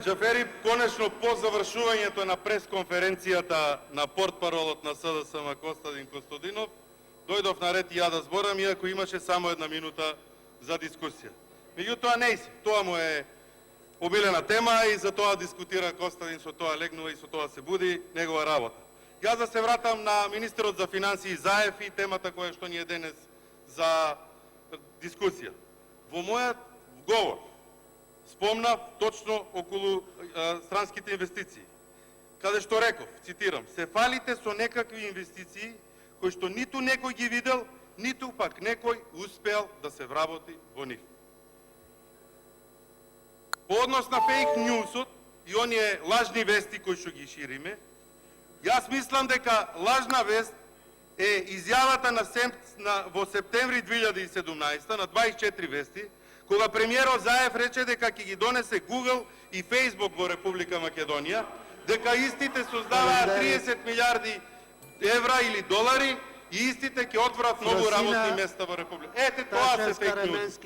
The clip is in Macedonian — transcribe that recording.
Джафери, конечно по завршувањето на пресконференцијата на портпаролот на СДСМ Костадин Костадинов, дојдов на ред и ја да зборам, иако имаше само една минута за дискусија. Меѓутоа не си, тоа му е обилена тема и за тоа дискутира Костадин, со тоа легнува и со тоа се буди, негова работа. Јас да се вратам на министерот за финансии Заев и темата која што ни е денес за дискусија. Во мојот говор спомнав точно околу странските инвестиции, каде што реков, цитирам, се фалите со некакви инвестиции кои што ниту некој ги видел, ниту пак некој успеал да се вработи во нив. По однос на фейк ньюсот и оние лажни вести кои што ги шириме, јас мислам дека лажна вест е изјавата во септември 2017 на 24 вести, кога премиерот Заев рече дека ќе ги донесе Google и Facebook во Република Македонија, дека истите создаваат 30 милиарди евра или долари и истите ќе отворат многу работни места во Република. Ете тоа се фейк ньюс.